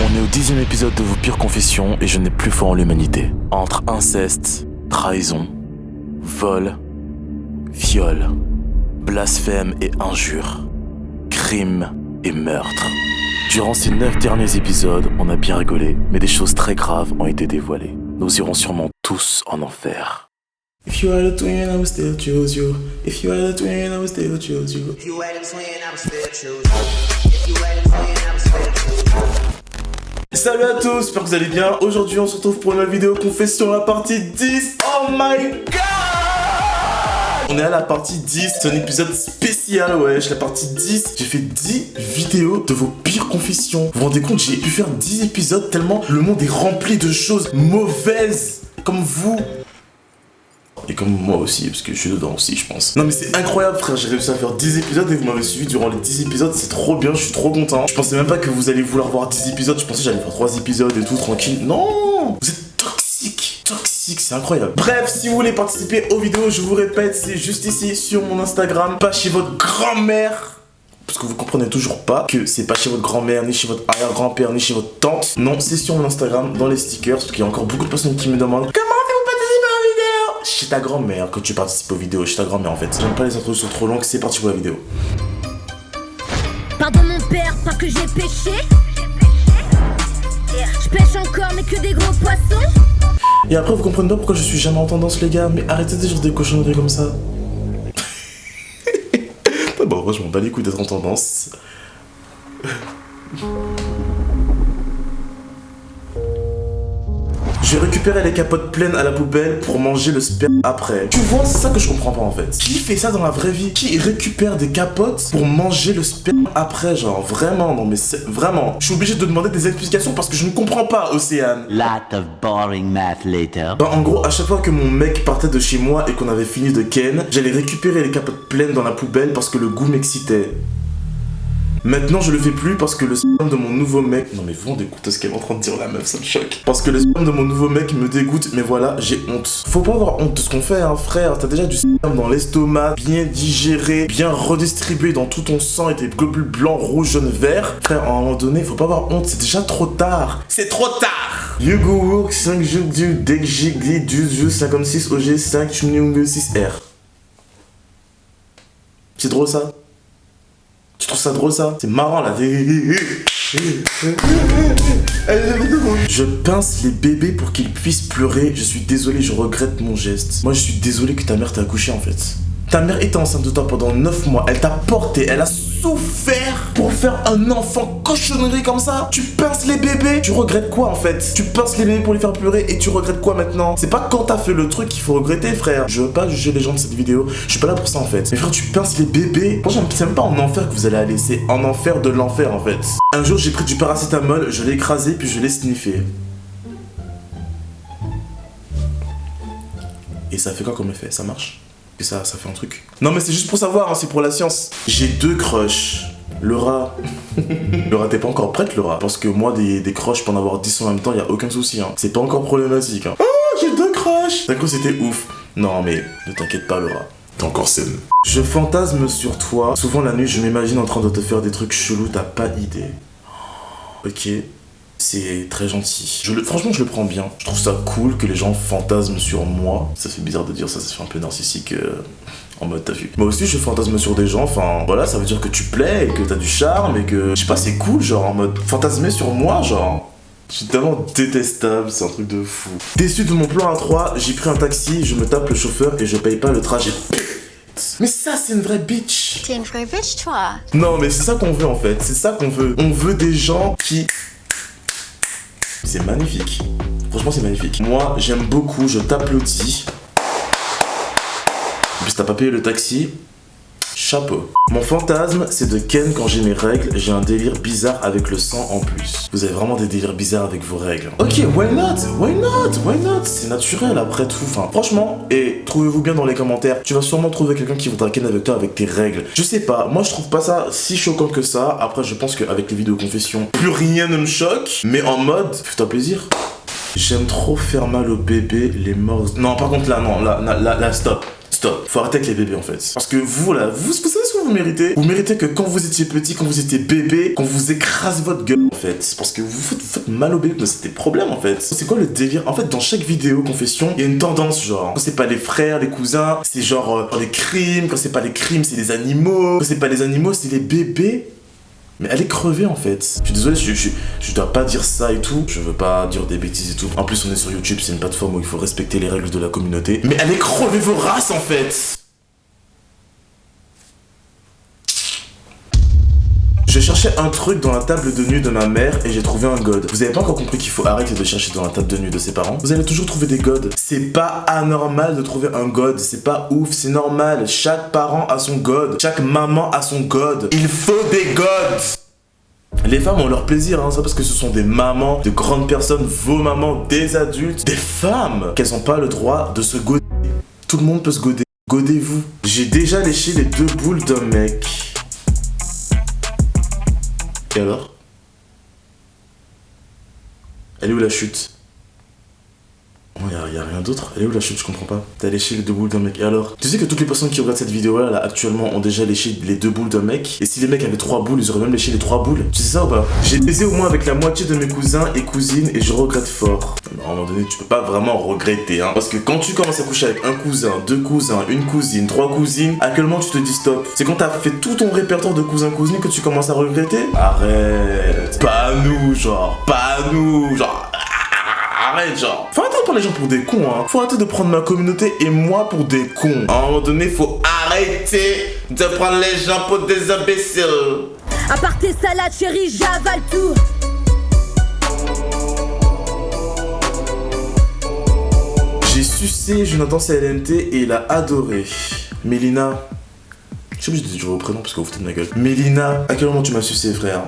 On est au 10e épisode de vos pires confessions et je n'ai plus foi en l'humanité. Entre inceste, trahison, vol, viol, blasphème et injure, crime et meurtre. Durant ces 9 derniers épisodes, on a bien rigolé, mais des choses très graves ont été dévoilées. Nous irons sûrement tous en enfer. If you had a twin, I would still choose you. If you had a twin, I would still choose you. If you had a twin, I would still choose you. If you had a twin, I would still choose you. Salut à tous, j'espère que vous allez bien. Aujourd'hui, on se retrouve pour une nouvelle vidéo confession, la partie 10. Oh my god! On est à la partie 10, c'est un épisode spécial, wesh, la partie 10. J'ai fait 10 vidéos de vos pires confessions. Vous vous rendez compte, j'ai pu faire 10 épisodes tellement le monde est rempli de choses mauvaises, comme vous. Et comme moi aussi, parce que je suis dedans aussi, je pense. Non mais c'est incroyable frère, j'ai réussi à faire 10 épisodes et vous m'avez suivi durant les 10 épisodes, c'est trop bien, je suis trop content. Je pensais même pas que vous allez vouloir voir 10 épisodes, je pensais que j'allais faire 3 épisodes et tout, tranquille. Non, vous êtes toxique, c'est incroyable. Bref, si vous voulez participer aux vidéos, je vous répète, c'est juste ici sur mon Instagram, pas chez votre grand-mère. Parce que vous comprenez toujours pas que c'est pas chez votre grand-mère, ni chez votre arrière-grand-père, ni chez votre tante. Non, c'est sur mon Instagram, dans les stickers, parce qu'il y a encore beaucoup de personnes qui me demandent comment faites-vous participer aux vidéos? Chez ta grand-mère que tu participes aux vidéos, chez ta grand-mère en fait. J'aime pas les introductions trop longues, c'est parti pour la vidéo. Pardon mon père parce que j'ai péché. Je pêche encore mais que des gros poissons. Et après vous comprenez pas pourquoi je suis jamais en tendance les gars, mais arrêtez de dire des cochonneries comme ça. Bon, moi je m'en bats les couilles d'être en tendance. J'ai récupéré les capotes pleines à la poubelle pour manger le sperme après. Tu vois, c'est ça que je comprends pas en fait. Qui fait ça dans la vraie vie? Qui récupère des capotes pour manger le sperme après? Genre vraiment, non mais c'est vraiment. Je suis obligé de demander des explications parce que je ne comprends pas, Océane. Lot of boring math later. Bah en gros, à chaque fois que mon mec partait de chez moi et qu'on avait fini de ken, j'allais récupérer les capotes pleines dans la poubelle parce que le goût m'excitait. Maintenant je le fais plus parce que le sperme de mon nouveau mec... Non mais vous rendez compte de ce qu'elle est en train de dire la meuf, ça me choque. Parce que le sperme de mon nouveau mec me dégoûte, mais voilà, j'ai honte. Faut pas avoir honte de ce qu'on fait hein frère, t'as déjà du sperme dans l'estomac, bien digéré, bien redistribué dans tout ton sang et tes globules blancs, rouges, jaunes, verts. Frère, à un moment donné, faut pas avoir honte, c'est déjà trop tard. C'est trop tard. Yugo Work 5 jours du Dekjig 12 56 OG 5 Chumnyung 6R. C'est drôle ça? Tu trouves ça drôle ça? C'est marrant là. Je pince les bébés pour qu'ils puissent pleurer. Je suis désolé, je regrette mon geste. Moi je suis désolé que ta mère t'a accouché en fait. Ta mère était enceinte de toi pendant 9 mois. Elle t'a porté, elle a souffert pour faire un enfant cochonnerie comme ça. Tu pinces les bébés. Tu regrettes quoi en fait? Tu pinces les bébés pour les faire pleurer et tu regrettes quoi maintenant? C'est pas quand t'as fait le truc qu'il faut regretter frère. Je veux pas juger les gens de cette vidéo. Je suis pas là pour ça en fait. Mais frère, tu pinces les bébés. Franchement, c'est même pas en enfer que vous allez aller. C'est en enfer de l'enfer en fait. Un jour j'ai pris du paracétamol, je l'ai écrasé puis je l'ai sniffé. Et ça fait quoi comme effet? Ça marche? Et ça fait un truc. Non mais c'est juste pour savoir, hein, c'est pour la science. J'ai 2 crushs. Laura. Laura, t'es pas encore prête, Laura? Parce que moi, des crushs, je peux en avoir 10 en même temps, y a aucun souci. Hein. C'est pas encore problématique. Hein. Oh, j'ai 2 crushs. D'un coup, c'était ouf. Non mais, ne t'inquiète pas, Laura. T'es encore saine. Je fantasme sur toi. Souvent la nuit, je m'imagine en train de te faire des trucs chelous, t'as pas idée. Ok. C'est très gentil. Franchement, je le prends bien. Je trouve ça cool que les gens fantasment sur moi. Ça fait bizarre de dire ça, ça fait un peu narcissique en mode t'as vu. Moi aussi, je fantasme sur des gens. Enfin, voilà, ça veut dire que tu plais et que t'as du charme et que, je sais pas, c'est cool, genre en mode fantasmer sur moi, genre. Je suis tellement détestable, c'est un truc de fou. Déçu de mon plan A3, j'ai pris un taxi, je me tape le chauffeur et je paye pas le trajet. Mais ça, c'est une vraie bitch. T'es une vraie bitch toi. Non, mais c'est ça qu'on veut en fait. C'est ça qu'on veut. On veut des gens qui... C'est magnifique. Franchement, c'est magnifique. Moi, j'aime beaucoup, je t'applaudis. Et puis, si t'as pas payé le taxi, chapeau. Mon fantasme, c'est de ken quand j'ai mes règles. J'ai un délire bizarre avec le sang en plus. Vous avez vraiment des délires bizarres avec vos règles. Ok, why not? Why not? Why not? C'est naturel après tout. Enfin, franchement, et trouvez-vous bien dans les commentaires. Tu vas sûrement trouver quelqu'un qui voudra ken avec toi avec tes règles. Je sais pas, moi je trouve pas ça si choquant que ça. Après, je pense qu'avec les vidéos confessions, plus rien ne me choque. Mais en mode, fais-toi plaisir. J'aime trop faire mal aux bébés, les morts. Non, par contre, là, non, là, stop. Stop. Faut arrêter avec les bébés en fait. Parce que vous là, vous savez ce que vous méritez? Vous méritez que quand vous étiez petit, quand vous étiez bébé, qu'on vous écrase votre gueule en fait. C'est parce que vous faites mal au bébé, mais c'est des problèmes en fait. C'est quoi le délire? En fait, dans chaque vidéo confession, il y a une tendance genre. Quand c'est pas les frères, les cousins, c'est genre les crimes. Quand c'est pas les crimes, c'est les animaux. Quand c'est pas les animaux, c'est les bébés. Mais elle est crevée en fait. Je suis désolé, je dois pas dire ça et tout. Je veux pas dire des bêtises et tout. En plus, on est sur YouTube, c'est une plateforme où il faut respecter les règles de la communauté. Mais elle est crevée vos races en fait. Je cherchais un truc dans la table de nuit de ma mère et j'ai trouvé un god. Vous avez pas encore compris qu'il faut arrêter de chercher dans la table de nuit de ses parents? Vous allez toujours trouver des gods. C'est pas anormal de trouver un god. C'est pas ouf, c'est normal. Chaque parent a son god. Chaque maman a son god. Il faut des gods. Les femmes ont leur plaisir, hein, ça parce que ce sont des mamans, de grandes personnes, vos mamans, des adultes, des femmes, qu'elles ont pas le droit de se goder. Tout le monde peut se goder. Godez-vous. J'ai déjà léché les 2 boules d'un mec. Et alors? Elle est où la chute? Oh, y a rien d'autre. Elle est où la chute? Je comprends pas. T'as léché les 2 boules d'un mec. Et alors? Tu sais que toutes les personnes qui regardent cette vidéo là actuellement ont déjà léché les 2 boules d'un mec. Et si les mecs avaient 3 boules, ils auraient même léché les 3 boules. Tu sais ça ou pas? J'ai baisé au moins avec la moitié de mes cousins et cousines et je regrette fort. Mais à un moment donné, tu peux pas vraiment regretter, hein. Parce que quand tu commences à coucher avec un cousin, 2 cousins, une cousine, 3 cousines, à quel moment tu te dis stop? C'est quand t'as fait tout ton répertoire de cousins-cousines que tu commences à regretter? Arrête. Pas nous, genre. Pas nous, genre. Arrête, genre. Faut arrêter de prendre les gens pour des cons, hein. Faut arrêter de prendre ma communauté et moi pour des cons. À un moment donné, faut arrêter de prendre les gens pour des imbéciles. À part tes salades, chérie, j'avale tout. J'ai sucé Jonathan CLMT et il a adoré. Mélina. Je suis obligé de dire vos prénoms parce que vous foutez de ma gueule. Mélina, à quel moment tu m'as sucé, frère?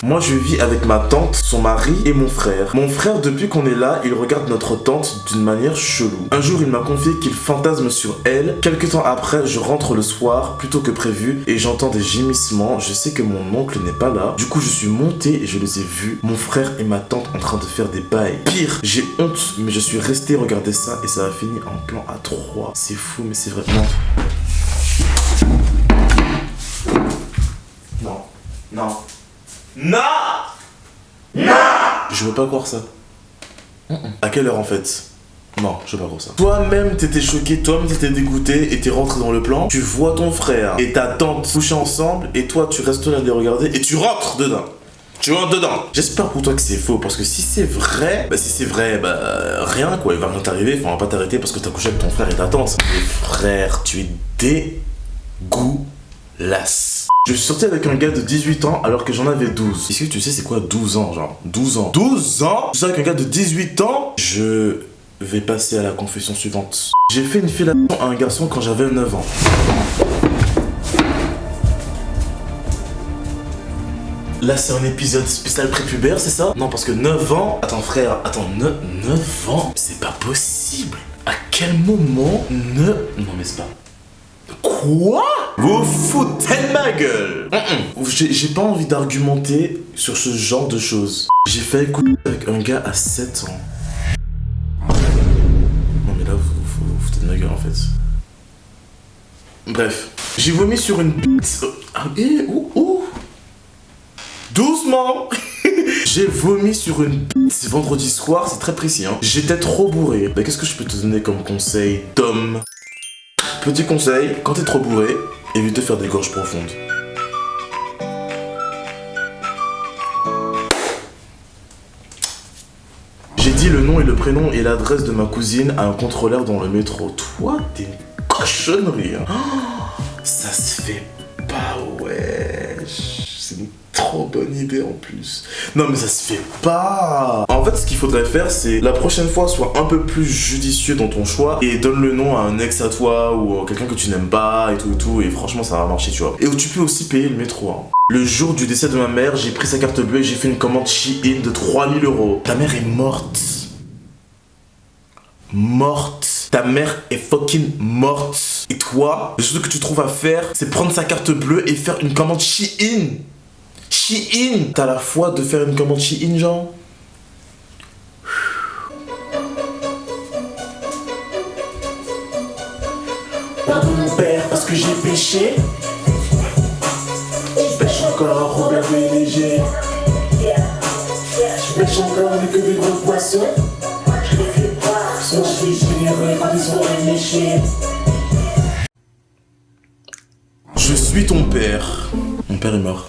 Moi je vis avec ma tante, son mari et mon frère. Mon frère, depuis qu'on est là, il regarde notre tante d'une manière chelou. Un jour il m'a confié qu'il fantasme sur elle. Quelques temps après, je rentre le soir, plus tôt que prévu, et j'entends des gémissements. Je sais que mon oncle n'est pas là. Du coup je suis monté et je les ai vus, mon frère et ma tante en train de faire des bails. Pire, j'ai honte, mais je suis resté regarder ça et ça a fini en plan à 3. C'est fou, mais c'est vrai. Non. Non. Non! Non! Je veux pas croire ça. À quelle heure en fait? Non, je veux pas croire ça. Toi-même t'étais choqué, toi-même t'étais dégoûté et t'es rentré dans le plan. Tu vois ton frère et ta tante coucher ensemble et toi tu restes là à les regarder et tu rentres dedans. Tu rentres dedans. J'espère pour toi que c'est faux parce que si c'est vrai, rien quoi, il va rien t'arriver, on va pas t'arrêter parce que t'as couché avec ton frère et ta tante. Mais frère, tu es dégueulasse. Je suis sorti avec un gars de 18 ans alors que j'en avais 12. Est-ce que tu sais c'est quoi 12 ans, genre 12 ans? 12 ans? Je suis avec un gars de 18 ans? Je vais passer à la confession suivante. J'ai fait une fellation à un garçon quand j'avais 9 ans. Là c'est un épisode spécial prépubère, c'est ça? Non parce que 9 ans... Attends frère, 9 ans? C'est pas possible. À quel moment Non mais c'est pas... Quoi? Vous foutez de ma gueule. J'ai pas envie d'argumenter sur ce genre de choses. J'ai fait écouter avec un gars à 7 ans. Non mais là vous foutez de ma gueule en fait. Bref. J'ai vomi sur une bite. Doucement. J'ai vomi sur une bite. C'est vendredi soir, c'est très précis hein. J'étais trop bourré. Bah qu'est-ce que je peux te donner comme conseil, Tom? Petit conseil, quand t'es trop bourré, évite de faire des gorges profondes. J'ai dit le nom et le prénom et l'adresse de ma cousine à un contrôleur dans le métro. Toi, t'es une cochonnerie. Hein. Oh, ça se fait pas, wesh. C'est une trop bonne idée en plus. Non mais ça se fait pas. En fait ce qu'il faudrait faire c'est la prochaine fois sois un peu plus judicieux dans ton choix et donne le nom à un ex à toi ou à quelqu'un que tu n'aimes pas et tout et franchement ça va marcher tu vois. Et tu peux aussi payer le métro hein. Le jour du décès de ma mère j'ai pris sa carte bleue et j'ai fait une commande Shein de 3000 €. Ta mère est morte. Morte. Ta mère est fucking morte. Et toi, le seul truc que tu trouves à faire c'est prendre sa carte bleue et faire une commande Shein. Shein! T'as la foi de faire une commande Shein, genre? parce que j'ai péché. Je pêche encore Robert et léger. Je pêche encore avec des gros poissons. Je les fais pas, soit je suis généreux quand ils sont léchés. Je suis ton père. Mon père est mort.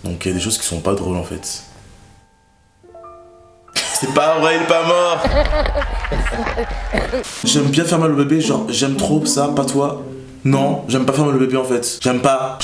Donc il y a des choses qui sont pas drôles en fait. C'est pas vrai, il est pas mort. J'aime bien faire mal au bébé, genre j'aime trop ça, pas toi. Non, j'aime pas faire mal au bébé en fait. J'aime pas.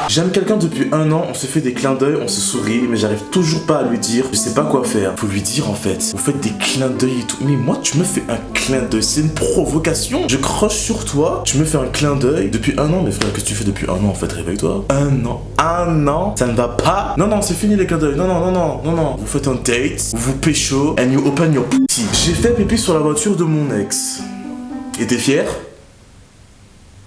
J'aime quelqu'un depuis 1 an, on se fait des clins d'œil, on se sourit, mais j'arrive toujours pas à lui dire, je sais pas quoi faire. Faut lui dire en fait, vous faites des clins d'œil et tout. Mais moi, tu me fais un clin d'œil, c'est une provocation. Je croche sur toi, tu me fais un clin d'œil depuis 1 an. Mais frère, qu'est-ce que tu fais depuis 1 an en fait? Réveille-toi. 1 an. 1 an, ça ne va pas. Non, c'est fini les clins d'œil. Non. Vous faites un date, vous pécho, and you open your pussy. J'ai fait pipi sur la voiture de mon ex. Et t'es fier?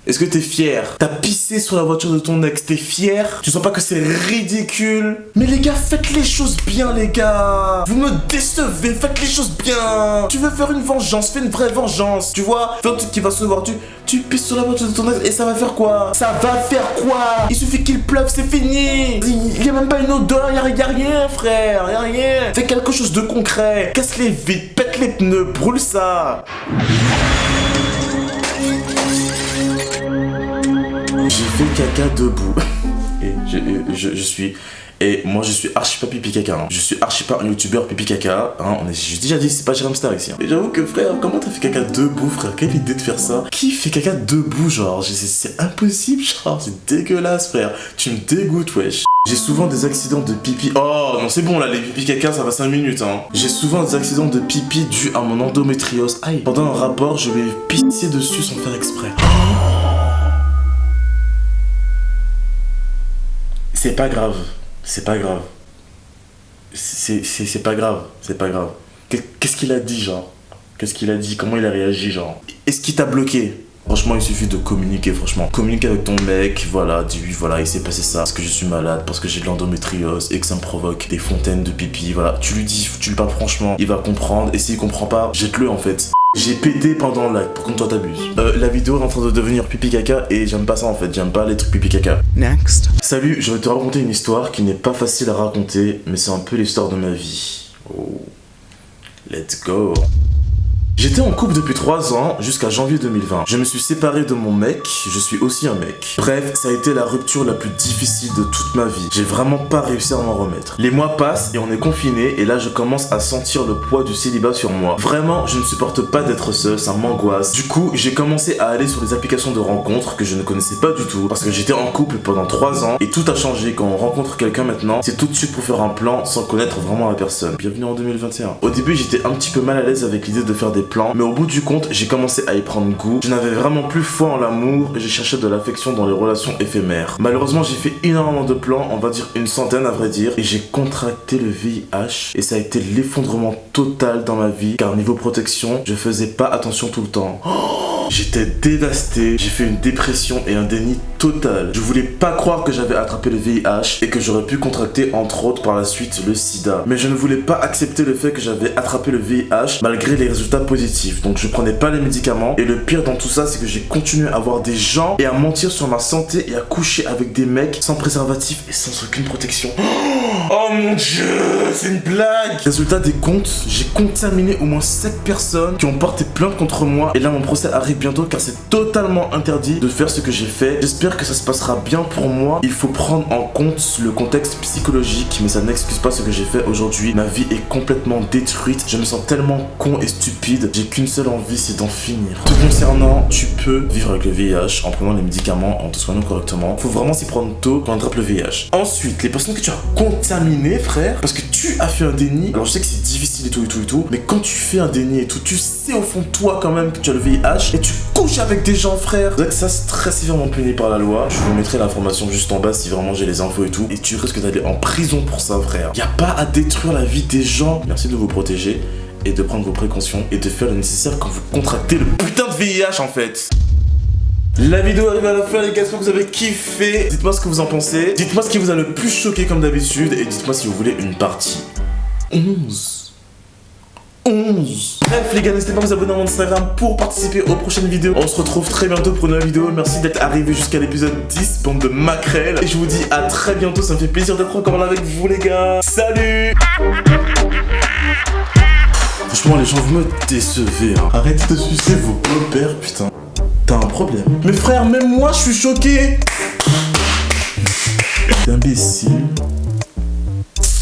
Est-ce que t'es fier? T'as pissé sur la voiture de ton ex, t'es fier? Tu sens pas que c'est ridicule? Mais les gars, faites les choses bien les gars. Vous me décevez, faites les choses bien. Tu veux faire une vengeance, fais une vraie vengeance. Tu vois, fais un truc qui va se voir. Tu pisses sur la voiture de ton ex et ça va faire quoi? Ça va faire quoi? Il suffit qu'il pleuve, c'est fini. Il y a même pas une odeur, y a rien frère, y a rien. Fais quelque chose de concret. Casse les vitres, pète les pneus, brûle ça. J'ai fait caca debout. Et moi je suis archi pas pipi caca. Hein. Je suis archi pas un youtubeur pipi caca. Hein. J'ai déjà dit, c'est pas Jérôme Star ici. Hein. Et j'avoue que frère, comment t'as fait caca debout, frère? Quelle idée de faire ça? Qui fait caca debout, genre? C'est impossible, genre. C'est dégueulasse, frère. Tu me dégoûtes, wesh. J'ai souvent des accidents de pipi. Oh non, c'est bon là, les pipi caca, ça va 5 minutes. Hein. J'ai souvent des accidents de pipi dus à mon endométriose. Aïe. Pendant un rapport, je vais pisser dessus sans faire exprès. C'est pas grave, c'est pas grave. C'est pas grave, c'est pas grave. Qu'est-ce qu'il a dit, genre? Qu'est-ce qu'il a dit? Comment il a réagi, genre? Est-ce qu'il t'a bloqué? Franchement, il suffit de communiquer, franchement. Communique avec ton mec, voilà, dis-lui, voilà, il s'est passé ça, parce que je suis malade, parce que j'ai de l'endométriose et que ça me provoque des fontaines de pipi, voilà. Tu lui dis, tu lui parles franchement, il va comprendre, et s'il comprend pas, jette-le en fait. J'ai pété pendant le live, pour contre toi t'abuses. La vidéo est en train de devenir pipi caca et j'aime pas ça en fait, j'aime pas les trucs pipi caca. Next. Salut, je vais te raconter une histoire qui n'est pas facile à raconter, mais c'est un peu l'histoire de ma vie. Oh. Let's go. J'étais en couple depuis 3 ans jusqu'à janvier 2020. Je me suis séparé de mon mec, je suis aussi un mec. Bref, ça a été la rupture la plus difficile de toute ma vie. J'ai vraiment pas réussi à m'en remettre. Les mois passent et on est confiné et là je commence à sentir le poids du célibat sur moi. Vraiment, je ne supporte pas d'être seul, ça m'angoisse. Du coup, j'ai commencé à aller sur des applications de rencontres que je ne connaissais pas du tout parce que j'étais en couple pendant 3 ans et tout a changé. Quand on rencontre quelqu'un maintenant, c'est tout de suite pour faire un plan sans connaître vraiment la personne. Bienvenue en 2021. Au début, j'étais un petit peu mal à l'aise avec l'idée de faire des plans, mais au bout du compte, j'ai commencé à y prendre goût. Je n'avais vraiment plus foi en l'amour et je cherchais de l'affection dans les relations éphémères. Malheureusement, j'ai fait énormément de plans, on va dire une centaine à vrai dire, et j'ai contracté le VIH et ça a été l'effondrement total dans ma vie car niveau protection, je faisais pas attention tout le temps. J'étais dévasté, j'ai fait une dépression et un déni total. Je voulais pas croire que j'avais attrapé le VIH et que j'aurais pu contracter entre autres par la suite le sida. Mais je ne voulais pas accepter le fait que j'avais attrapé le VIH malgré les résultats positifs. Donc je prenais pas les médicaments et le pire dans tout ça c'est que j'ai continué à voir des gens et à mentir sur ma santé et à coucher avec des mecs sans préservatif et sans aucune protection. Oh mon dieu, c'est une blague. Résultat des comptes, j'ai contaminé au moins 7 personnes qui ont porté plainte contre moi et là mon procès arrive bientôt car c'est totalement interdit de faire ce que j'ai fait. J'espère que ça se passera bien pour moi. Il faut prendre en compte le contexte psychologique mais ça n'excuse pas ce que j'ai fait aujourd'hui. Ma vie est complètement détruite. Je me sens tellement con et stupide. J'ai qu'une seule envie, c'est d'en finir. Te concernant, tu peux vivre avec le VIH en prenant les médicaments, en te soignant correctement. Faut vraiment s'y prendre tôt quand on attrape le VIH. Ensuite, les personnes que tu as contaminées, frère, parce que tu as fait un déni. Alors je sais que c'est difficile et tout, mais quand tu fais un déni et tout, tu sais au fond de toi quand même que tu as le VIH et tu couches avec des gens, frère. C'est vrai que ça c'est très sévèrement puni par la loi. Je vous mettrai l'information juste en bas si vraiment j'ai les infos et tout. Et tu risques d'aller en prison pour ça, frère. Y a pas à détruire la vie des gens. Merci de vous protéger et de prendre vos précautions et de faire le nécessaire quand vous contractez le putain de VIH en fait. La vidéo arrive à la fin les gars, j'espère que vous avez kiffé. Dites-moi ce que vous en pensez. Dites-moi ce qui vous a le plus choqué comme d'habitude et dites-moi si vous voulez une partie 11. 11. Bref les gars, n'hésitez pas à vous abonner à mon Instagram pour participer aux prochaines vidéos. On se retrouve très bientôt pour une nouvelle vidéo. Merci d'être arrivé jusqu'à l'épisode 10, bande de maquerelles. Et je vous dis à très bientôt, ça me fait plaisir d'être encore là avec vous les gars. Salut. Franchement les gens vous me décevez hein. Arrêtez de sucer vos beaux-pères putain. T'as un problème. Mais frère, même moi je suis choqué. T'es imbécile.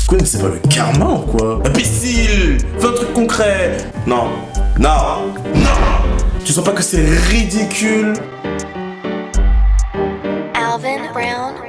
Quoi, mais c'est pas le karma ou quoi? Imbécile! Fais un truc concret! Non, non, non! Tu sens pas que c'est ridicule? Alvin Brown.